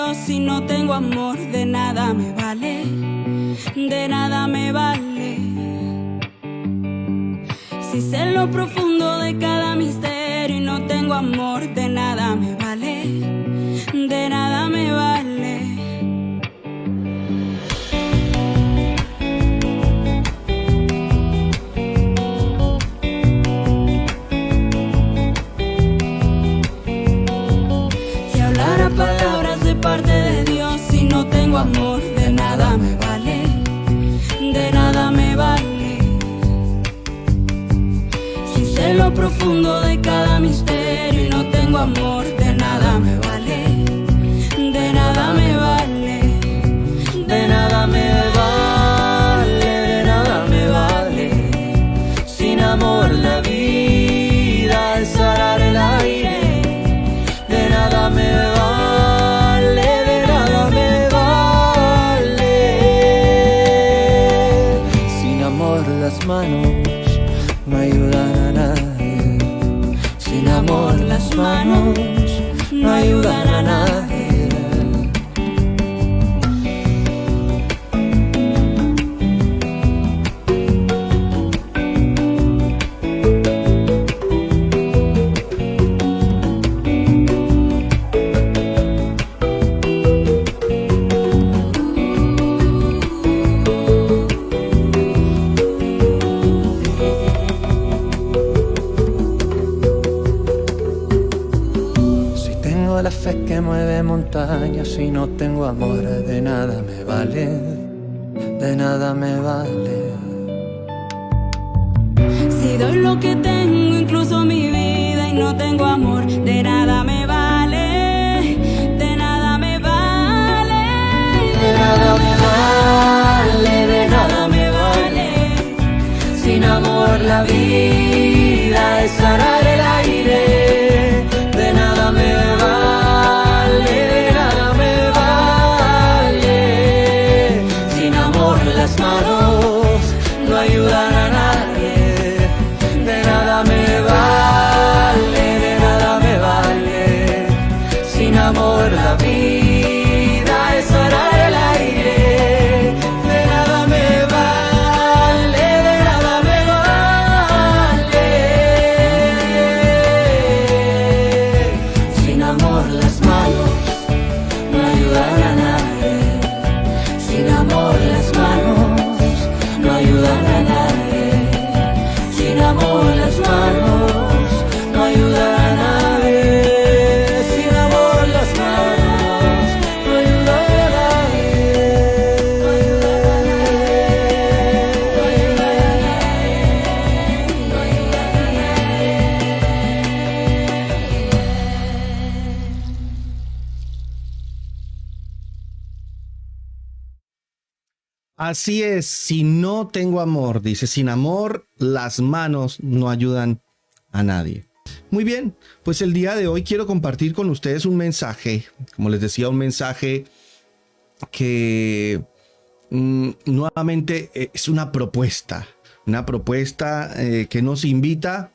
Dios si no tengo amor? De nada me vale, de nada me vale. Si sé lo profundo de cada misterio y no tengo amor, de nada me vale, de nada me vale. Si hablara palabras de parte de Dios, si no tengo amor, de nada me vale, de nada me vale. Si sé lo profundo de cada misterio y no tengo amor, de nada me vale, de nada me vale, de nada me vale, de nada me vale. Sin amor la vida es arar el aire, de nada me vale, de nada me vale. Sin amor las manos no ayudan a nadie. Sin amor las manos no ayudan a nadie. La fe que mueve montañas, si no tengo amor, de nada me vale, de nada me vale. Si doy lo que tengo, incluso mi vida, y no tengo amor, de nada me vale, de nada me vale, de nada me vale, de nada me vale. Sin amor la vida es arar el aire, de nada me vale, de nada me vale. Sin amor las manos no ayudan a nadie, de nada me vale, de nada me vale. Sin amor la vida es arar el aire, de nada me vale, de nada me vale. Sin amor las manos no ayudan a nadie, sin amor las manos no ayudan a nadie, sin amor las manos no ayudan a nadie, sin amor las manos no ayudan a nadie, no ayudan a nadie, no ayudan a nadie, no ayudan a Así es, si no tengo amor, dice, sin amor las manos no ayudan a nadie. Muy bien, pues el día de hoy quiero compartir con ustedes un mensaje, como les decía, un mensaje que nuevamente es una propuesta que nos invita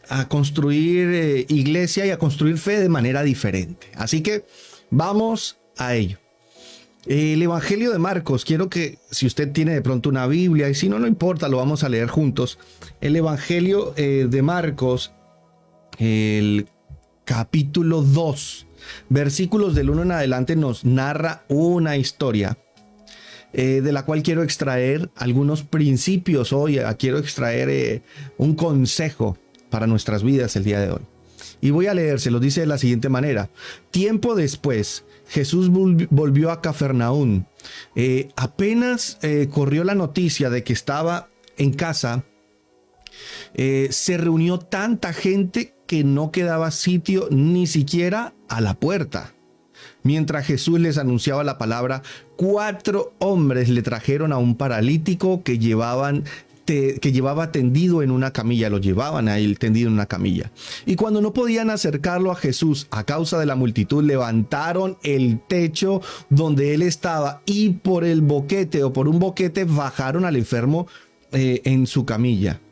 a construir iglesia y a construir fe de manera diferente. Así que vamos a ello. El Evangelio de Marcos, quiero que si usted tiene de pronto una Biblia, y si no, no importa, lo vamos a leer juntos. El Evangelio de Marcos, el capítulo 2, versículos del 1 en adelante, nos narra una historia de la cual quiero extraer algunos principios hoy. Quiero extraer un consejo para nuestras vidas el día de hoy. Y voy a leer, se los dice de la siguiente manera. Tiempo después, Jesús volvió a Cafarnaúm. Apenas corrió la noticia de que estaba en casa, se reunió tanta gente que no quedaba sitio ni siquiera a la puerta. Mientras Jesús les anunciaba la palabra, 4 hombres le trajeron a un paralítico que llevaba tendido en una camilla, lo llevaban a él tendido en una camilla. Y cuando no podían acercarlo a Jesús a causa de la multitud, levantaron el techo donde él estaba y por un boquete bajaron al enfermo en su camilla.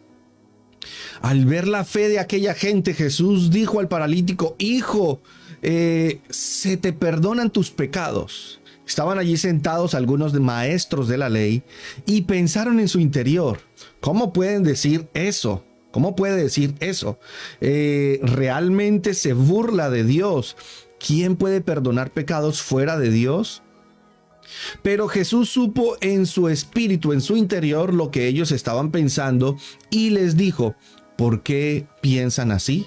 Al ver la fe de aquella gente, Jesús dijo al paralítico: Hijo, se te perdonan tus pecados. Estaban allí sentados algunos maestros de la ley y pensaron en su interior, ¿cómo pueden decir eso? ¿Cómo puede decir eso? ¿Realmente se burla de Dios? ¿Quién puede perdonar pecados fuera de Dios? Pero Jesús supo en su espíritu, en su interior, lo que ellos estaban pensando y les dijo, ¿por qué piensan así?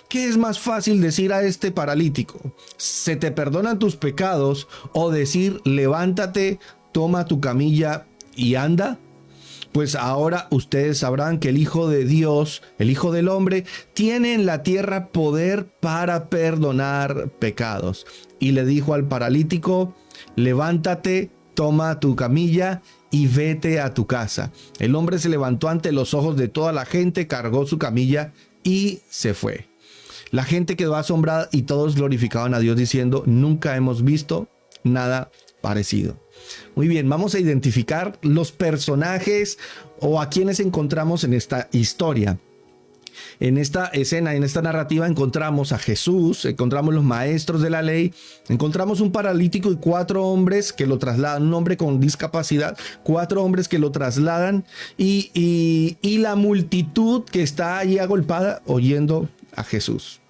¿Qué es más fácil decir a este paralítico? ¿Se te perdonan tus pecados? ¿O decir, levántate, toma tu camilla y anda? Pues ahora ustedes sabrán que el Hijo de Dios, el Hijo del Hombre, tiene en la tierra poder para perdonar pecados. Y le dijo al paralítico, levántate, toma tu camilla y vete a tu casa. El hombre se levantó ante los ojos de toda la gente, cargó su camilla y se fue. La gente quedó asombrada y todos glorificaban a Dios diciendo, nunca hemos visto nada parecido. Muy bien, vamos a identificar los personajes o a quienes encontramos en esta historia. En esta escena, en esta narrativa, encontramos a Jesús, encontramos los maestros de la ley, encontramos un paralítico y 4 hombres que lo trasladan, un hombre con discapacidad, 4 hombres que lo trasladan y la multitud que está allí agolpada oyendo a Jesús.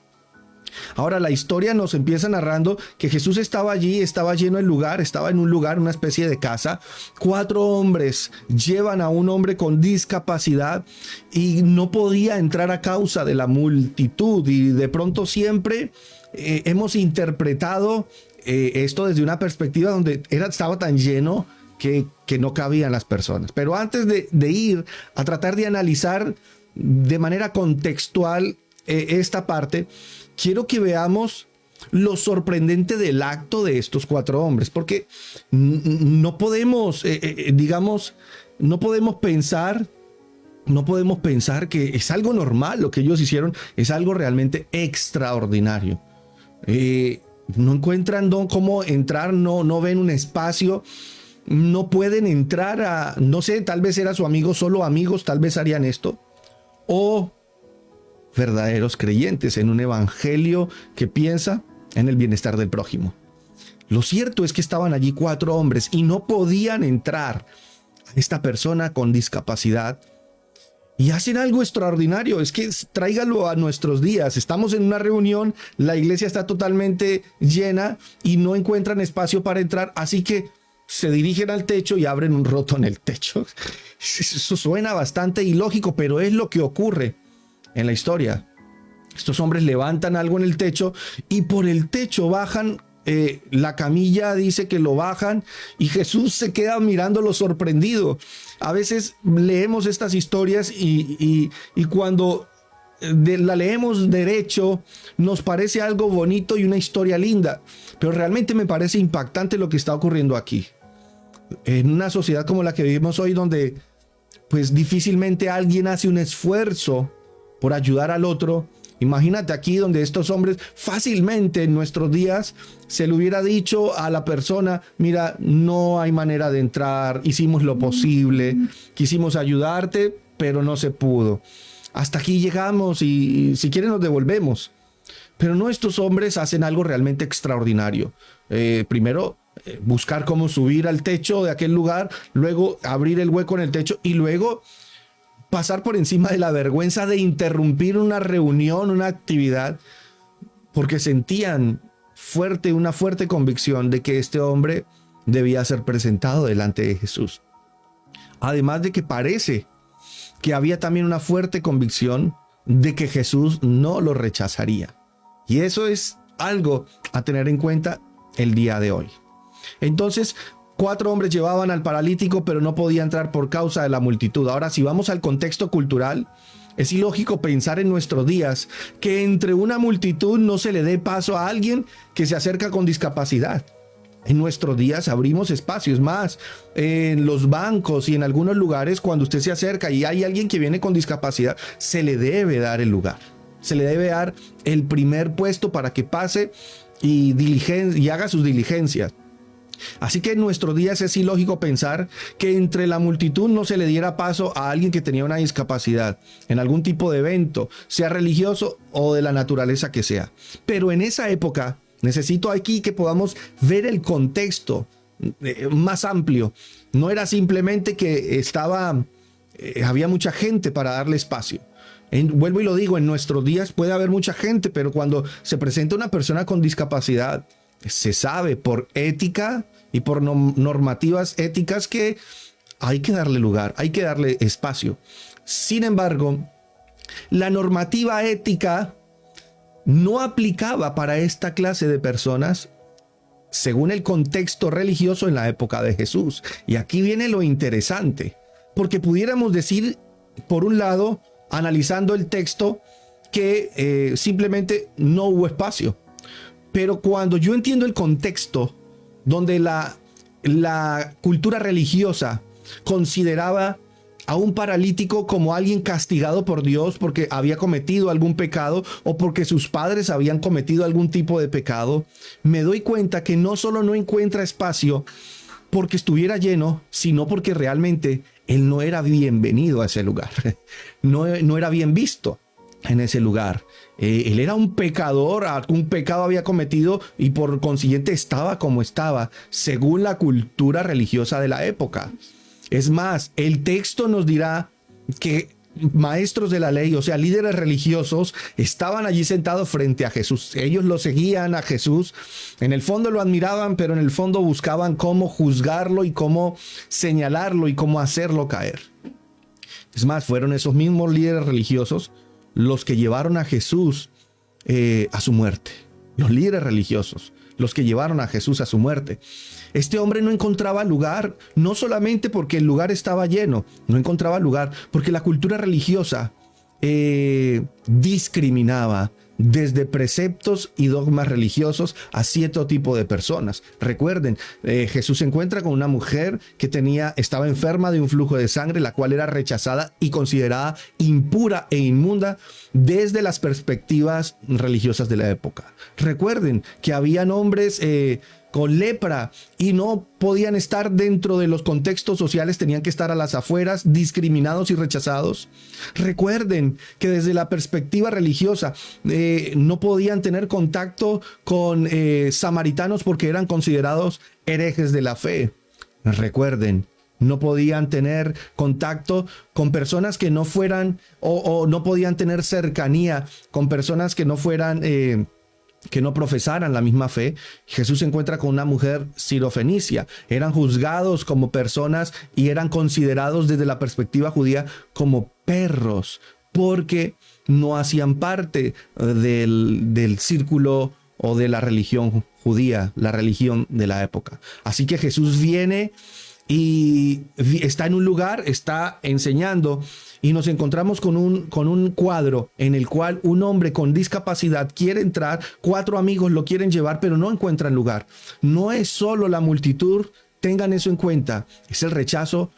Ahora la historia nos empieza narrando que Jesús estaba allí, estaba lleno el lugar, estaba en un lugar, una especie de casa. 4 hombres llevan a un hombre con discapacidad y no podía entrar a causa de la multitud. Y de pronto siempre hemos interpretado esto desde una perspectiva donde estaba tan lleno que no cabían las personas. Pero antes de ir a tratar de analizar de manera contextual esta parte, quiero que veamos lo sorprendente del acto de estos 4 hombres, porque no podemos, no podemos pensar que es algo normal lo que ellos hicieron, es algo realmente extraordinario. No encuentran cómo entrar, no ven un espacio, no pueden entrar no sé, tal vez era su amigo, solo amigos, tal vez harían esto, o verdaderos creyentes en un evangelio que piensa en el bienestar del prójimo. Lo cierto es que estaban allí 4 hombres y no podían entrar a esta persona con discapacidad y hacen algo extraordinario. Es que tráigalo a nuestros días. Estamos en una reunión, la iglesia está totalmente llena y no encuentran espacio para entrar, así que se dirigen al techo y abren un roto en el techo. Eso suena bastante ilógico, pero es lo que ocurre en la historia. Estos hombres levantan algo en el techo y por el techo bajan, la camilla dice que lo bajan y Jesús se queda mirándolo sorprendido. A veces leemos estas historias y cuando la leemos derecho nos parece algo bonito y una historia linda, pero realmente me parece impactante lo que está ocurriendo aquí. En una sociedad como la que vivimos hoy, donde pues difícilmente alguien hace un esfuerzo por ayudar al otro. Imagínate aquí donde estos hombres fácilmente en nuestros días se le hubiera dicho a la persona, mira, no hay manera de entrar, hicimos lo posible, quisimos ayudarte, pero no se pudo. Hasta aquí llegamos y si quieren nos devolvemos. Pero no, estos hombres hacen algo realmente extraordinario. Primero, buscar cómo subir al techo de aquel lugar, luego abrir el hueco en el techo y luego pasar por encima de la vergüenza de interrumpir una reunión, una actividad, porque sentían una fuerte convicción de que este hombre debía ser presentado delante de Jesús. Además de que parece que había también una fuerte convicción de que Jesús no lo rechazaría. Y eso es algo a tener en cuenta el día de hoy. Entonces, 4 hombres llevaban al paralítico, pero no podía entrar por causa de la multitud. Ahora, si vamos al contexto cultural, es ilógico pensar en nuestros días que entre una multitud no se le dé paso a alguien que se acerca con discapacidad. En nuestros días abrimos espacios más. En los bancos y en algunos lugares, cuando usted se acerca y hay alguien que viene con discapacidad, se le debe dar el lugar. Se le debe dar el primer puesto para que pase y haga sus diligencias. Así que en nuestros días es ilógico pensar que entre la multitud no se le diera paso a alguien que tenía una discapacidad en algún tipo de evento, sea religioso o de la naturaleza que sea. Pero en esa época, necesito aquí que podamos ver el contexto más amplio. No era simplemente que había mucha gente para darle espacio. Vuelvo y lo digo, en nuestros días puede haber mucha gente, pero cuando se presenta una persona con discapacidad, se sabe por ética y por normativas éticas que hay que darle lugar, hay que darle espacio. Sin embargo, la normativa ética no aplicaba para esta clase de personas según el contexto religioso en la época de Jesús. Y aquí viene lo interesante, porque pudiéramos decir, por un lado, analizando el texto, que simplemente no hubo espacio. Pero cuando yo entiendo el contexto donde la cultura religiosa consideraba a un paralítico como alguien castigado por Dios porque había cometido algún pecado o porque sus padres habían cometido algún tipo de pecado, me doy cuenta que no solo no encuentra espacio porque estuviera lleno, sino porque realmente él no era bienvenido a ese lugar, no era bien visto en ese lugar. Él era un pecador, algún pecado había cometido y por consiguiente estaba como estaba, según la cultura religiosa de la época. Es más, el texto nos dirá que maestros de la ley, o sea, líderes religiosos, estaban allí sentados frente a Jesús. Ellos lo seguían a Jesús. En el fondo lo admiraban, pero en el fondo buscaban cómo juzgarlo y cómo señalarlo y cómo hacerlo caer. Es más, fueron esos mismos líderes religiosos los que llevaron a Jesús a su muerte. Los líderes religiosos, los que llevaron a Jesús a su muerte. Este hombre no encontraba lugar, no solamente porque el lugar estaba lleno, no encontraba lugar porque la cultura religiosa discriminaba desde preceptos y dogmas religiosos a cierto tipo de personas. Recuerden, Jesús se encuentra con una mujer que estaba enferma de un flujo de sangre, la cual era rechazada y considerada impura e inmunda desde las perspectivas religiosas de la época. Recuerden que habían hombres con lepra y no podían estar dentro de los contextos sociales, tenían que estar a las afueras, discriminados y rechazados. Recuerden que desde la perspectiva religiosa no podían tener contacto con samaritanos porque eran considerados herejes de la fe. Recuerden, no podían tener contacto con personas que no fueran o no podían tener cercanía con personas que no fueran que no profesaran la misma fe. Jesús se encuentra con una mujer sirofenicia. Eran juzgados como personas y eran considerados desde la perspectiva judía como perros porque no hacían parte del círculo o de la religión judía, la religión de la época. Así que Jesús viene y está en un lugar, está enseñando y nos encontramos con un cuadro en el cual un hombre con discapacidad quiere entrar, 4 amigos lo quieren llevar, pero no encuentran lugar. No es solo la multitud, tengan eso en cuenta, es el rechazo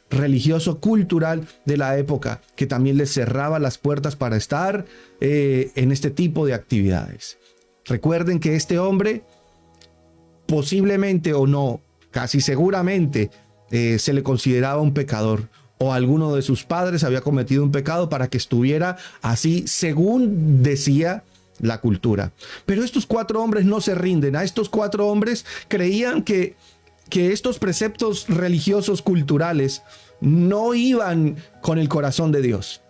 religioso, cultural de la época, que también les cerraba las puertas para estar en este tipo de actividades. Recuerden que este hombre, posiblemente o no, casi seguramente se le consideraba un pecador o alguno de sus padres había cometido un pecado para que estuviera así, según decía la cultura. Pero estos 4 hombres no se rinden. A estos 4 hombres creían que estos preceptos religiosos culturales no iban con el corazón de Dios.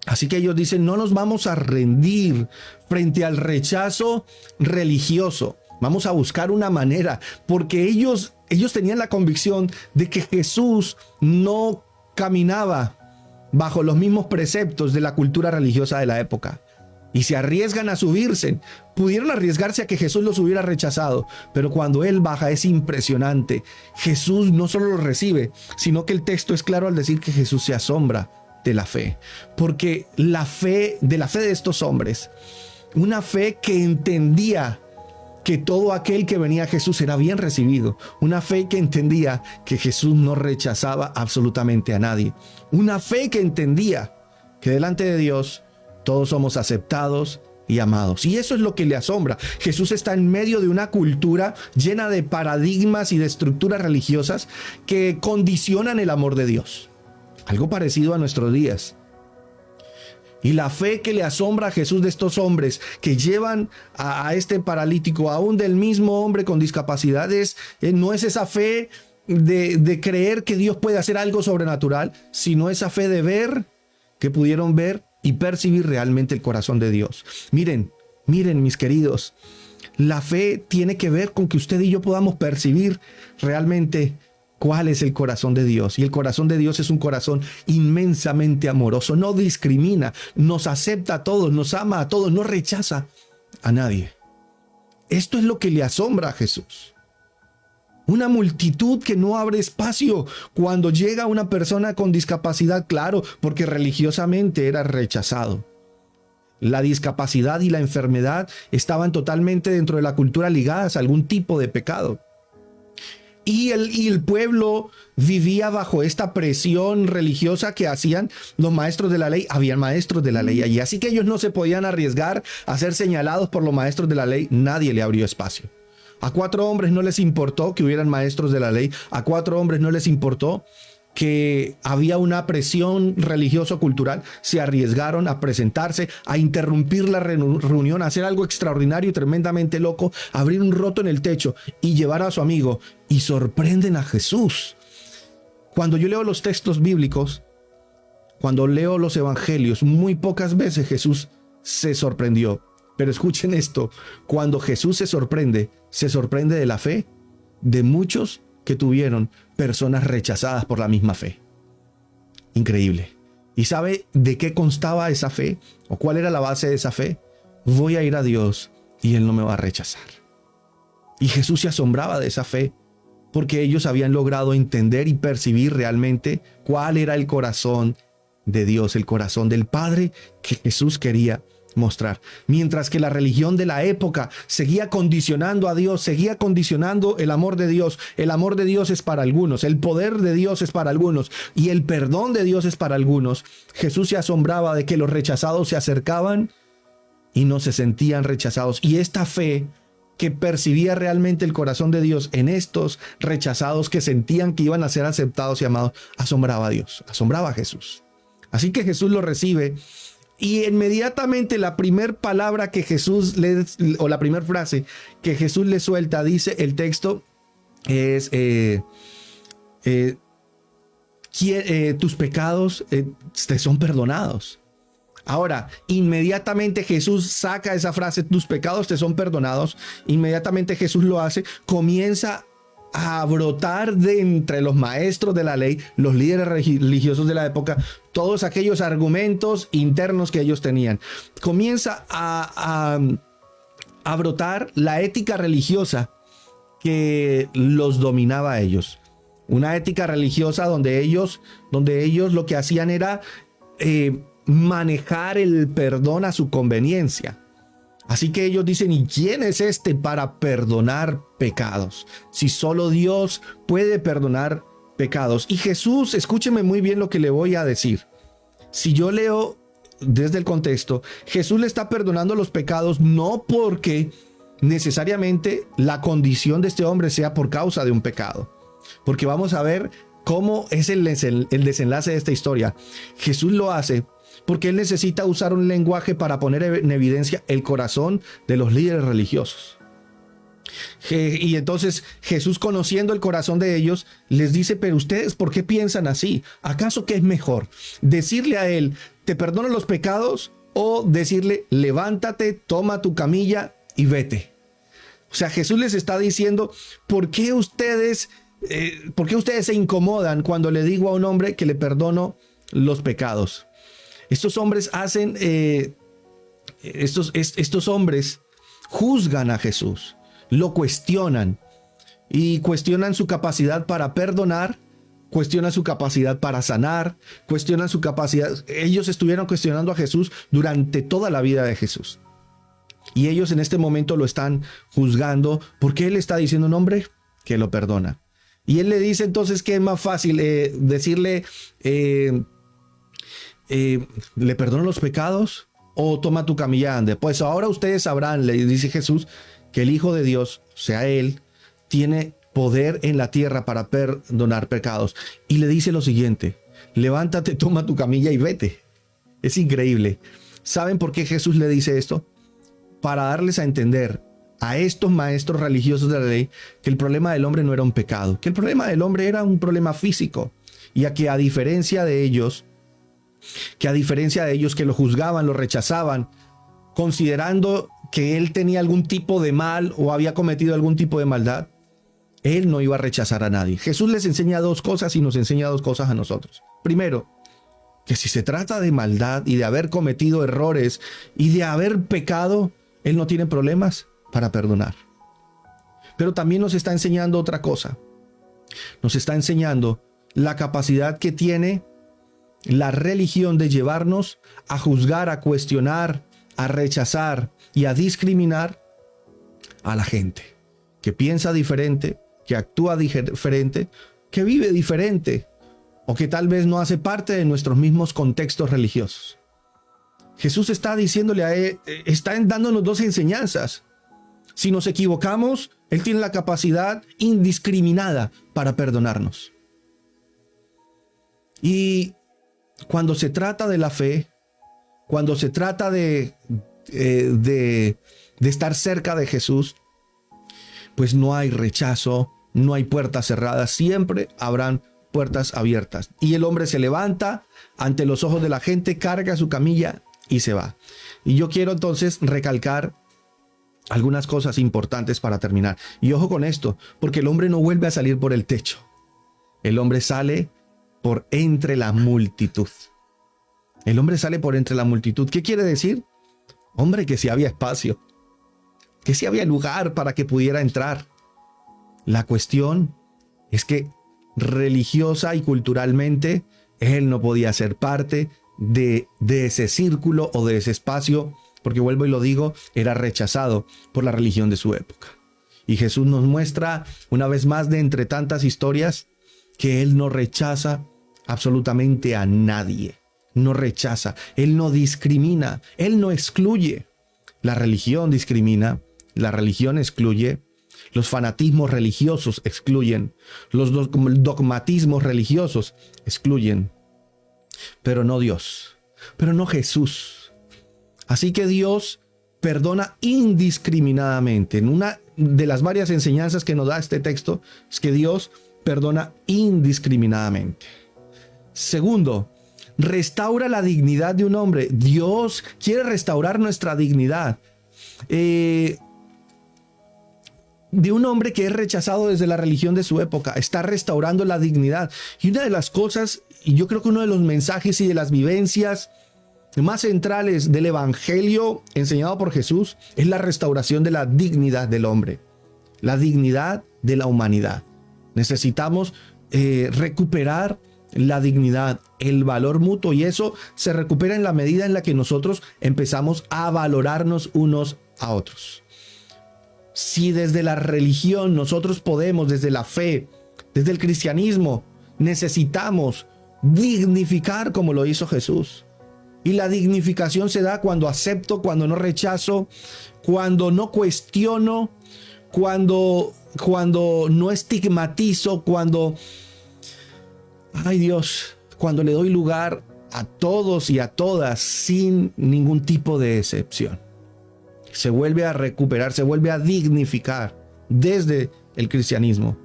Así que ellos dicen, no nos vamos a rendir frente al rechazo religioso. Vamos a buscar una manera, porque ellos tenían la convicción de que Jesús no caminaba bajo los mismos preceptos de la cultura religiosa de la época. Y se arriesgan a subirse. Pudieron arriesgarse a que Jesús los hubiera rechazado, pero cuando Él baja es impresionante. Jesús no solo los recibe, sino que el texto es claro al decir que Jesús se asombra de la fe. Porque de la fe de estos hombres, una fe que entendía que todo aquel que venía a Jesús era bien recibido. Una fe que entendía que Jesús no rechazaba absolutamente a nadie. Una fe que entendía que delante de Dios todos somos aceptados, y amados. Y eso es lo que le asombra. Jesús está en medio de una cultura llena de paradigmas y de estructuras religiosas que condicionan el amor de Dios. Algo parecido a nuestros días. Y la fe que le asombra a Jesús de estos hombres que llevan a este paralítico, aún del mismo hombre con discapacidades, no es esa fe de creer que Dios puede hacer algo sobrenatural, sino esa fe de ver, que pudieron ver y percibir realmente el corazón de Dios. Miren, mis queridos, la fe tiene que ver con que usted y yo podamos percibir realmente cuál es el corazón de Dios. Y el corazón de Dios es un corazón inmensamente amoroso. No discrimina, nos acepta a todos, nos ama a todos, no rechaza a nadie. Esto es lo que le asombra a Jesús. Una multitud que no abre espacio cuando llega una persona con discapacidad, claro, porque religiosamente era rechazado. La discapacidad y la enfermedad estaban totalmente dentro de la cultura ligadas a algún tipo de pecado. Y el pueblo vivía bajo esta presión religiosa que hacían los maestros de la ley. Habían maestros de la ley allí, así que ellos no se podían arriesgar a ser señalados por los maestros de la ley. Nadie le abrió espacio. A 4 hombres no les importó que hubieran maestros de la ley. A 4 hombres no les importó que había una presión religioso-cultural. Se arriesgaron a presentarse, a interrumpir la reunión, a hacer algo extraordinario y tremendamente loco, abrir un roto en el techo y llevar a su amigo. Y sorprenden a Jesús. Cuando yo leo los textos bíblicos, cuando leo los evangelios, muy pocas veces Jesús se sorprendió. Pero escuchen esto, cuando Jesús se sorprende de la fe de muchos que tuvieron personas rechazadas por la misma fe. Increíble. ¿Y sabe de qué constaba esa fe? ¿O cuál era la base de esa fe? Voy a ir a Dios y Él no me va a rechazar. Y Jesús se asombraba de esa fe porque ellos habían logrado entender y percibir realmente cuál era el corazón de Dios, el corazón del Padre que Jesús quería mostrar. Mientras que la religión de la época seguía condicionando a Dios, seguía condicionando el amor de Dios. El amor de Dios es para algunos, el poder de Dios es para algunos y el perdón de Dios es para algunos. Jesús se asombraba de que los rechazados se acercaban y no se sentían rechazados. Y esta fe que percibía realmente el corazón de Dios en estos rechazados que sentían que iban a ser aceptados y amados, asombraba a Dios, asombraba a Jesús. Así que Jesús lo recibe. Y inmediatamente la primera palabra que Jesús o la primera frase que Jesús le suelta, dice el texto, es tus pecados te son perdonados. Ahora, inmediatamente Jesús saca esa frase, tus pecados te son perdonados. Inmediatamente Jesús lo hace, comienza a brotar de entre los maestros de la ley, los líderes religiosos de la época, todos aquellos argumentos internos que ellos tenían. Comienza a brotar la ética religiosa que los dominaba a ellos. Una ética religiosa donde ellos lo que hacían era manejar el perdón a su conveniencia. Así que ellos dicen, ¿y quién es este para perdonar pecados? Si solo Dios puede perdonar pecados. Y Jesús, escúcheme muy bien lo que le voy a decir. Si yo leo desde el contexto, Jesús le está perdonando los pecados no porque necesariamente la condición de este hombre sea por causa de un pecado. Porque vamos a ver cómo es el desenlace de esta historia. Jesús lo hace porque Él necesita usar un lenguaje para poner en evidencia el corazón de los líderes religiosos. Y entonces Jesús, conociendo el corazón de ellos, les dice, pero ustedes, ¿por qué piensan así? ¿Acaso qué es mejor? ¿Decirle a Él, te perdono los pecados? ¿O decirle, levántate, toma tu camilla y vete? O sea, Jesús les está diciendo, ¿por qué ustedes se incomodan cuando le digo a un hombre que le perdono los pecados? Estos hombres hacen, estos hombres juzgan a Jesús, lo cuestionan y cuestionan su capacidad para perdonar, cuestionan su capacidad para sanar, cuestionan su capacidad. Ellos estuvieron cuestionando a Jesús durante toda la vida de Jesús. Y ellos en este momento lo están juzgando porque Él está diciendo a un hombre que lo perdona. Y Él le dice entonces que es más fácil decirle, ¿le perdono los pecados? o toma tu camilla y ande. Pues ahora ustedes sabrán, le dice Jesús, que el Hijo de Dios, o sea Él, tiene poder en la tierra para perdonar pecados. Y le dice lo siguiente: levántate, toma tu camilla y vete. Es increíble. ¿Saben por qué Jesús le dice esto? Para darles a entender a estos maestros religiosos de la ley que el problema del hombre no era un pecado, que el problema del hombre era un problema físico, y que a diferencia de ellos que lo juzgaban, lo rechazaban, considerando que él tenía algún tipo de mal o había cometido algún tipo de maldad, él no iba a rechazar a nadie. Jesús les enseña dos cosas y nos enseña dos cosas a nosotros. Primero, que si se trata de maldad y de haber cometido errores y de haber pecado, él no tiene problemas para perdonar. Pero también nos está enseñando otra cosa. Nos está enseñando la capacidad que tiene la religión de llevarnos a juzgar, a cuestionar, a rechazar y a discriminar a la gente que piensa diferente, que actúa diferente, que vive diferente o que tal vez no hace parte de nuestros mismos contextos religiosos. Jesús está diciéndole a él, está dándonos dos enseñanzas. Si nos equivocamos, Él tiene la capacidad indiscriminada para perdonarnos. Y cuando se trata de la fe, cuando se trata de estar cerca de Jesús, pues no hay rechazo, no hay puertas cerradas, siempre habrán puertas abiertas. Y el hombre se levanta ante los ojos de la gente, carga su camilla y se va. Y yo quiero entonces recalcar algunas cosas importantes para terminar. Y ojo con esto, porque el hombre no vuelve a salir por el techo. El hombre sale por entre la multitud. El hombre sale por entre la multitud. ¿Qué quiere decir? Hombre, que si había espacio, que si había lugar para que pudiera entrar. La cuestión es que religiosa y culturalmente él no podía ser parte de ese círculo o de ese espacio, porque vuelvo y lo digo, era rechazado por la religión de su época. Y Jesús nos muestra una vez más, de entre tantas historias, que Él no rechaza absolutamente a nadie. No rechaza, Él no discrimina, Él no excluye. La religión discrimina, la religión excluye, los fanatismos religiosos excluyen, los dogmatismos religiosos excluyen, pero no Dios, pero no Jesús. Así que Dios perdona indiscriminadamente. En una de las varias enseñanzas que nos da este texto es que Dios perdona indiscriminadamente. Segundo, restaura la dignidad de un hombre. Dios quiere restaurar nuestra dignidad. De un hombre que es rechazado desde la religión de su época, está restaurando la dignidad. Y una de las cosas, y yo creo que uno de los mensajes y de las vivencias más centrales del evangelio enseñado por Jesús, es la restauración de la dignidad del hombre, la dignidad de la humanidad. Necesitamos recuperar la dignidad, el valor mutuo, y eso se recupera en la medida en la que nosotros empezamos a valorarnos unos a otros. Si desde la religión nosotros podemos, desde la fe, desde el cristianismo, necesitamos dignificar como lo hizo Jesús. Y la dignificación se da cuando acepto, cuando no rechazo, cuando no cuestiono, cuando no estigmatizo, cuando, ay Dios, cuando le doy lugar a todos y a todas sin ningún tipo de excepción. Se vuelve a recuperar, se vuelve a dignificar desde el cristianismo.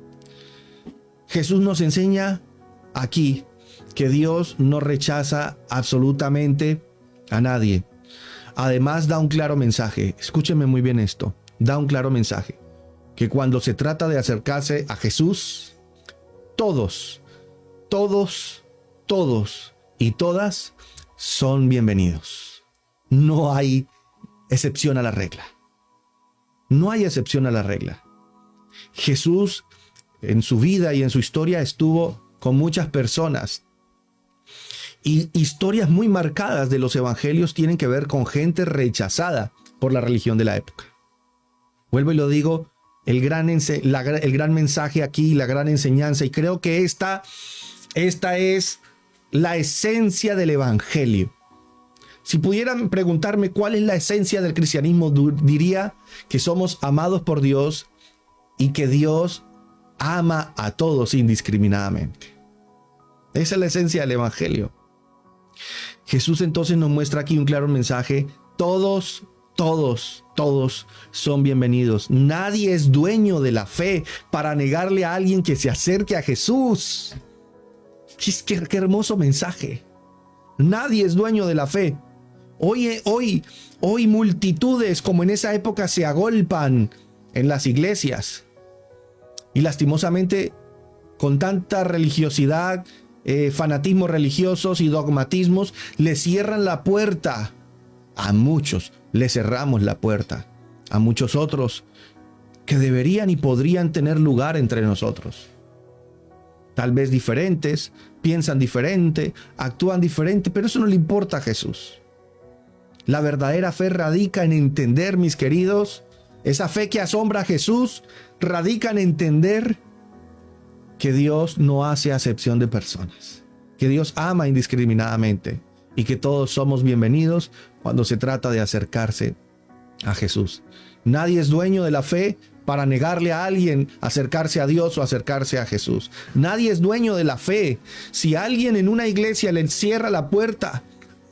Jesús nos enseña aquí que Dios no rechaza absolutamente a nadie. Además, da un claro mensaje. Escúchenme muy bien esto. Da un claro mensaje. Que cuando se trata de acercarse a Jesús, todos y todas son bienvenidos. No hay excepción a la regla. No hay excepción a la regla. Jesús en su vida y en su historia estuvo con muchas personas. Y historias muy marcadas de los evangelios tienen que ver con gente rechazada por la religión de la época. Vuelvo y lo digo, el gran mensaje aquí, la gran enseñanza, y creo que esta es la esencia del evangelio. Si pudieran preguntarme cuál es la esencia del cristianismo, diría que somos amados por Dios y que Dios ama a todos indiscriminadamente. Esa es la esencia del evangelio. Jesús entonces nos muestra aquí un claro mensaje. Todos son bienvenidos. Nadie es dueño de la fe para negarle a alguien que se acerque a Jesús. Qué hermoso mensaje. Nadie es dueño de la fe. Hoy multitudes como en esa época se agolpan en las iglesias. Y lastimosamente, con tanta religiosidad, fanatismos religiosos y dogmatismos, le cierran la puerta a muchos. Le cerramos la puerta a muchos otros que deberían y podrían tener lugar entre nosotros. Tal vez diferentes, piensan diferente, actúan diferente, pero eso no le importa a Jesús. La verdadera fe radica en entender, mis queridos, esa fe que asombra a Jesús radica en entender que Dios no hace acepción de personas, que Dios ama indiscriminadamente y que todos somos bienvenidos cuando se trata de acercarse a Jesús. Nadie es dueño de la fe para negarle a alguien acercarse a Dios o acercarse a Jesús. Nadie es dueño de la fe. Si alguien en una iglesia le cierra la puerta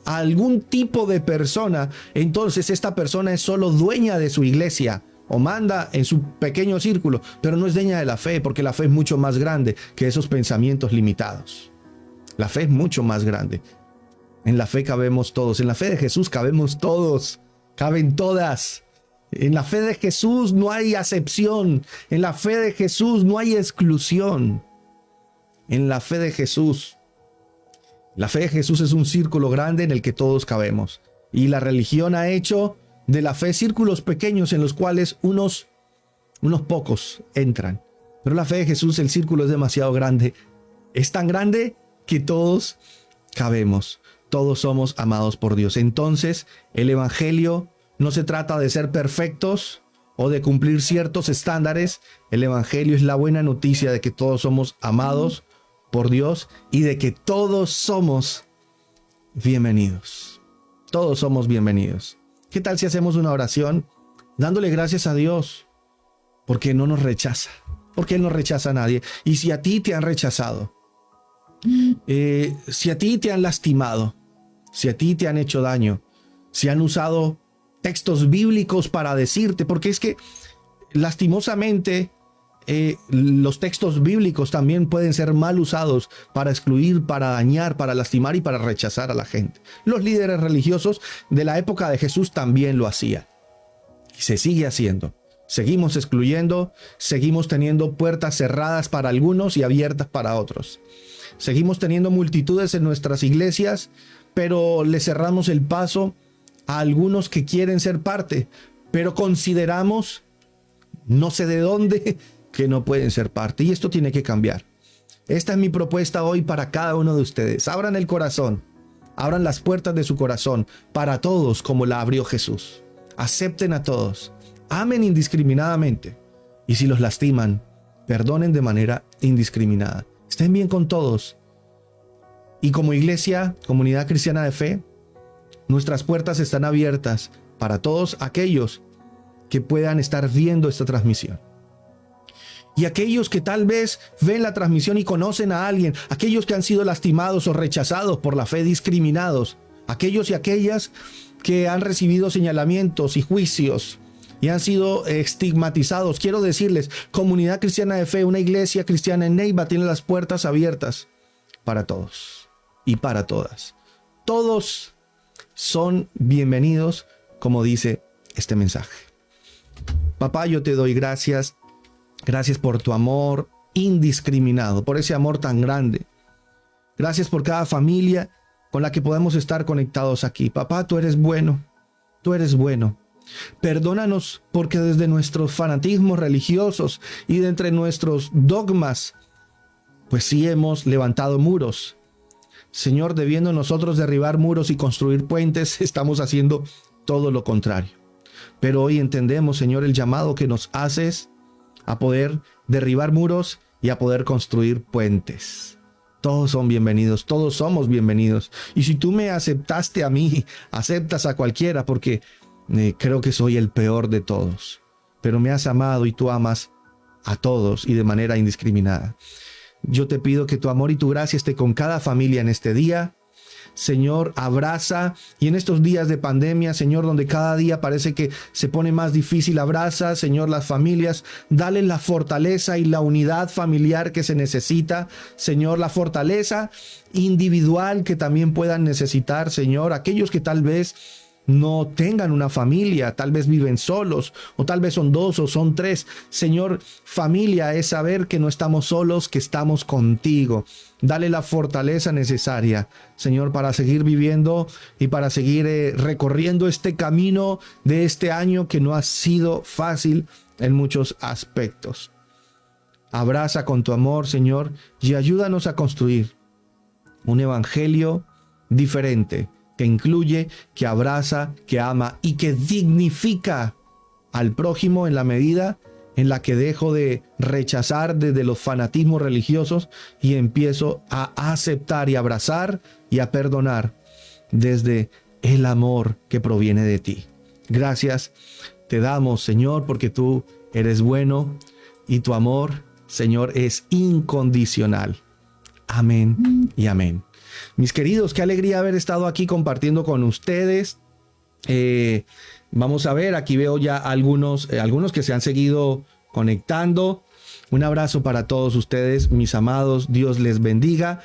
a algún tipo de persona, entonces esta persona es solo dueña de su iglesia o manda en su pequeño círculo, pero no es dueña de la fe, porque la fe es mucho más grande que esos pensamientos limitados. La fe es mucho más grande. En la fe cabemos todos. En la fe de Jesús cabemos todos. Caben todas. En la fe de Jesús no hay acepción. En la fe de Jesús no hay exclusión. En la fe de Jesús. La fe de Jesús es un círculo grande en el que todos cabemos. Y la religión ha hecho de la fe círculos pequeños en los cuales unos pocos entran. Pero la fe de Jesús, el círculo es demasiado grande. Es tan grande que todos cabemos. Todos somos amados por Dios. Entonces, el evangelio no se trata de ser perfectos o de cumplir ciertos estándares. El evangelio es la buena noticia de que todos somos amados por Dios y de que todos somos bienvenidos. Todos somos bienvenidos. ¿Qué tal si hacemos una oración dándole gracias a Dios porque no nos rechaza? Porque Él no rechaza a nadie. Y si a ti te han rechazado, si a ti te han lastimado, si a ti te han hecho daño, si han usado textos bíblicos para decirte, porque es que lastimosamente los textos bíblicos también pueden ser mal usados para excluir, para dañar, para lastimar y para rechazar a la gente. Los líderes religiosos de la época de Jesús también lo hacían. Y se sigue haciendo. Seguimos excluyendo, seguimos teniendo puertas cerradas para algunos y abiertas para otros. Seguimos teniendo multitudes en nuestras iglesias, pero le cerramos el paso a algunos que quieren ser parte, pero consideramos, no sé de dónde, que no pueden ser parte. Y esto tiene que cambiar. Esta es mi propuesta hoy para cada uno de ustedes. Abran el corazón, abran las puertas de su corazón para todos como la abrió Jesús. Acepten a todos, amen indiscriminadamente y si los lastiman, perdonen de manera indiscriminada. Estén bien con todos. Y como iglesia, comunidad cristiana de fe, nuestras puertas están abiertas para todos aquellos que puedan estar viendo esta transmisión. Y aquellos que tal vez ven la transmisión y conocen a alguien, aquellos que han sido lastimados o rechazados por la fe, discriminados, aquellos y aquellas que han recibido señalamientos y juicios y han sido estigmatizados. Quiero decirles, comunidad cristiana de fe, una iglesia cristiana en Neiva tiene las puertas abiertas para todos y para todas. Todos son bienvenidos, como dice este mensaje. Papá, yo te doy gracias. Gracias por tu amor indiscriminado, por ese amor tan grande. Gracias por cada familia con la que podemos estar conectados aquí. Papá, tú eres bueno. Tú eres bueno. Perdónanos porque desde nuestros fanatismos religiosos y de entre nuestros dogmas, pues sí hemos levantado muros. Señor, debiendo nosotros derribar muros y construir puentes, estamos haciendo todo lo contrario. Pero hoy entendemos, Señor, el llamado que nos haces a poder derribar muros y a poder construir puentes. Todos son bienvenidos, todos somos bienvenidos. Y si tú me aceptaste a mí, aceptas a cualquiera, porque creo que soy el peor de todos. Pero me has amado y tú amas a todos y de manera indiscriminada. Yo te pido que tu amor y tu gracia esté con cada familia en este día. Señor, abraza, y en estos días de pandemia, Señor, donde cada día parece que se pone más difícil, abraza, Señor, las familias, dale la fortaleza y la unidad familiar que se necesita, Señor, la fortaleza individual que también puedan necesitar, Señor, aquellos que tal vez no tengan una familia, tal vez viven solos, o tal vez son 2 o son 3. Señor, familia es saber que no estamos solos, que estamos contigo. Dale la fortaleza necesaria, Señor, para seguir viviendo y para seguir recorriendo este camino de este año que no ha sido fácil en muchos aspectos. Abraza con tu amor, Señor, y ayúdanos a construir un evangelio diferente, que incluye, que abraza, que ama y que dignifica al prójimo en la medida en la que dejo de rechazar desde los fanatismos religiosos y empiezo a aceptar y abrazar y a perdonar desde el amor que proviene de ti. Gracias te damos, Señor, porque tú eres bueno y tu amor, Señor, es incondicional. Amén y amén. Mis queridos, qué alegría haber estado aquí compartiendo con ustedes. Vamos a ver, aquí veo ya algunos que se han seguido conectando. Un abrazo para todos ustedes, mis amados. Dios les bendiga.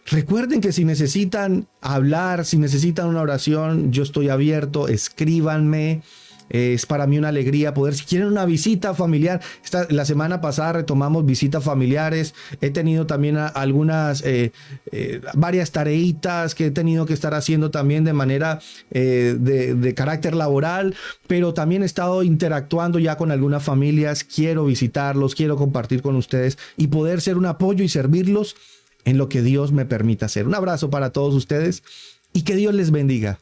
Recuerden que si necesitan hablar, si necesitan una oración, yo estoy abierto. Escríbanme. Es para mí una alegría poder, si quieren una visita familiar, la semana pasada retomamos visitas familiares, he tenido también algunas, varias tareitas que he tenido que estar haciendo también de manera de carácter laboral, pero también he estado interactuando ya con algunas familias, quiero visitarlos, quiero compartir con ustedes y poder ser un apoyo y servirlos en lo que Dios me permita hacer. Un abrazo para todos ustedes y que Dios les bendiga.